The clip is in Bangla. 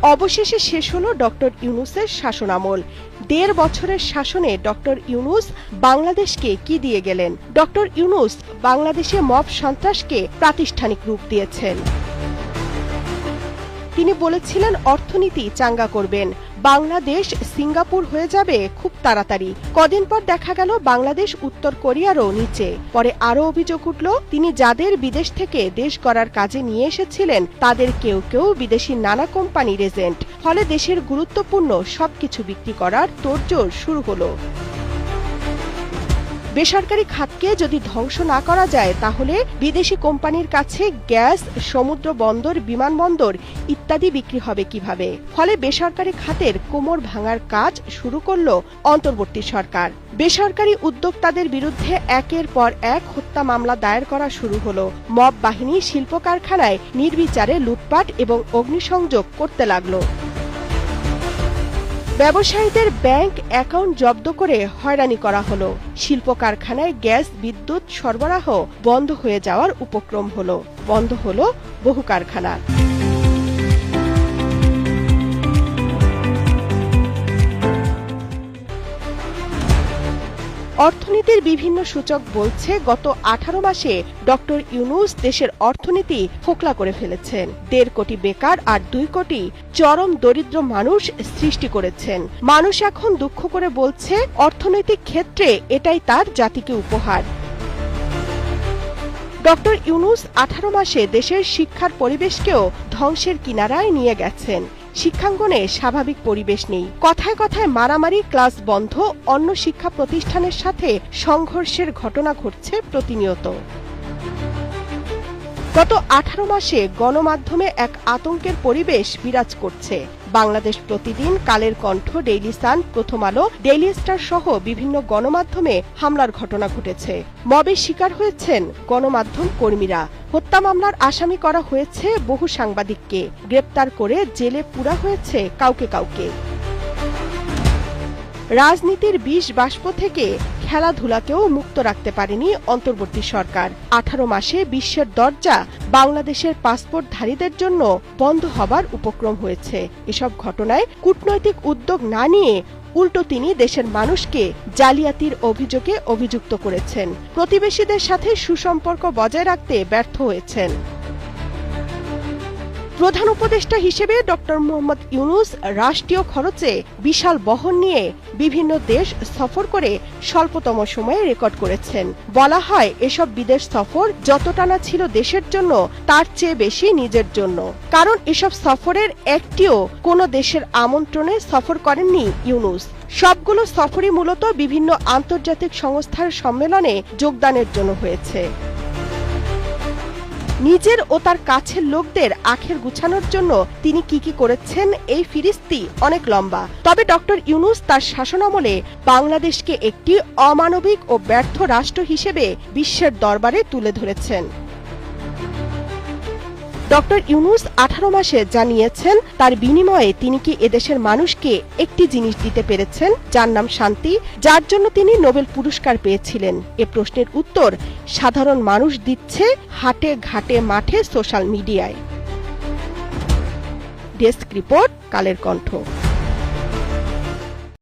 অবশেষে শেষ হলো ডক্টর ইউনূসের শাসনামল। ১.৫ বছরের শাসনে ডক্টর ইউনূস বাংলাদেশকে কি দিয়ে গেলেন? ডক্টর ইউনূস বাংলাদেশে মব সন্ত্রাসকে প্রাতিষ্ঠানিক রূপ দিয়েছেন। তিনি বলেছিলেন অর্থনীতি চাঙ্গা করবেন, বাংলাদেশ সিঙ্গাপুর হয়ে যাবে খুব তাড়াতাড়ি। কদিন পর দেখা গেল বাংলাদেশ উত্তর কোরিয়ারও নিচে। পরে আরও অভিযোগ উঠল, তিনি যাদের বিদেশ থেকে দেশ গড়ার কাজে নিয়ে এসেছিলেন তাদের কেউ কেউ বিদেশি নানা কোম্পানির এজেন্ট। ফলে দেশের গুরুত্বপূর্ণ সবকিছু বিক্রি করার তোড়জোড় শুরু হলো। বেসরকারি খাতকে যদি ধ্বংস না করা যায় তাহলে বিদেশি কোম্পানির কাছে গ্যাস, সমুদ্র বন্দর, বিমানবন্দর ইত্যাদি বিক্রি হবে কিভাবে? ফলে বেসরকারি খাতের কোমর ভাঙার কাজ শুরু করল অন্তর্বর্তী সরকার। বেসরকারি উদ্যোক্তাদের বিরুদ্ধে একের পর এক হত্যা মামলা দায়ের করা শুরু হলো। মব বাহিনী শিল্প কারখানায় নির্বিচারে লুটপাট এবং অগ্নিসংযোগ করতে লাগলো। ব্যবসায়ীদের ব্যাংক অ্যাকাউন্ট জব্দ করে হয়রানি করা হলো। শিল্প কারখানায় গ্যাস, বিদ্যুৎ সরবরাহ বন্ধ হয়ে যাওয়ার উপক্রম হলো। বন্ধ হলো বহু কারখানা। অর্থনীতির বিভিন্ন সূচক বলছে গত 18 মাসে ডক্টর ইউনূস দেশের অর্থনীতি ফোকলা করে ফেলেছেন। 1.5 কোটি বেকার আর 2 কোটি চরম দরিদ্র মানুষ সৃষ্টি করেছেন। মানুষ এখন দুঃখ করে বলছে অর্থনৈতিক ক্ষেত্রে এটাই তার জাতিকে উপহার। ডক্টর ইউনূস 18 মাসে দেশের শিক্ষার পরিবেশকেও ধ্বংসের কিনারায় নিয়ে গেছেন। শিক্ষাঙ্গনে স্বাভাবিক পরিবেশ নেই। কথায় কথায় মারামারি, ক্লাস বন্ধ, অন্য শিক্ষা প্রতিষ্ঠানের সাথে সংঘর্ষের ঘটনা ঘটছে প্রতিনিয়ত। গত 18 মাসে গণমাধ্যমে এক আতঙ্কের পরিবেশ বিরাজ করছে। বাংলাদেশ প্রতিদিন, কালের কণ্ঠ, ডেইলি সান, প্রথম আলো, ডেইলি স্টার সহ বিভিন্ন গণমাধ্যমে হামলার ঘটনা ঘটেছে। মবের শিকার হয়েছেন গণমাধ্যম কর্মীরা। হত্যা মামলার আসামি করা হয়েছে বহু সাংবাদিককে। গ্রেপ্তার করে জেলে পুরা হয়েছে কাউকে কাউকে। রাজনীতির বিষ বাষ্প থেকে খেলাধুলাকেও মুক্ত রাখতে পারেনি অন্তর্বর্তী সরকার। 18 মাসে বিশ্বের দরজা বাংলাদেশের পাসপোর্টধারীদের জন্য বন্ধ হবার উপক্রম হয়েছে। এসব ঘটনায় কূটনৈতিক উদ্যোগ না নিয়ে উল্টো তিনি দেশের মানুষকে জালিয়াতির অভিযোগে অভিযুক্ত করেছেন। প্রতিবেশীদের সাথে সুসম্পর্ক বজায় রাখতে ব্যর্থ হয়েছেন। প্রধান উপদেষ্টা হিসেবে ডক্টর মোহাম্মদ ইউনূস রাষ্ট্রীয় খরচে বিশাল বহন নিয়ে বিভিন্ন দেশ সফর করে স্বল্পতম সময়ে রেকর্ড করেছেন। বলা হয় এসব বিদেশ সফর যতটা না ছিল দেশের জন্য তার চেয়ে বেশি নিজের জন্য। কারণ এসব সফরের একটিও কোনো দেশের আমন্ত্রণে সফর করেননি ইউনূস। সবগুলো সফরই মূলত বিভিন্ন আন্তর্জাতিক সংস্থার সম্মেলনে যোগদানের জন্য হয়েছে। নিজের ও তার কাছের লোকদের আখের গুছানোর জন্য তিনি কি করেছেন এই ফিরিস্তি অনেক লম্বা। তবে ডক্টর ইউনূস তার শাসনামলে বাংলাদেশকে একটি অমানবিক ও ব্যর্থ রাষ্ট্র হিসেবে বিশ্বের দরবারে তুলে ধরেছেন। ডক্টর ইউনূস 18 মাসে জানিয়েছেন তার বিনিময়ে তিনি কি এদেশের মানুষকে একটি জিনিস দিতে পেরেছেন যার নাম শান্তি, যার জন্য তিনি নোবেল পুরস্কার পেয়েছিলেন। এ প্রশ্নের উত্তর সাধারণ মানুষ দিচ্ছে হাটে ঘাটে মাঠে সোশ্যাল মিডিয়ায়। Desk report, Kaler Kantho.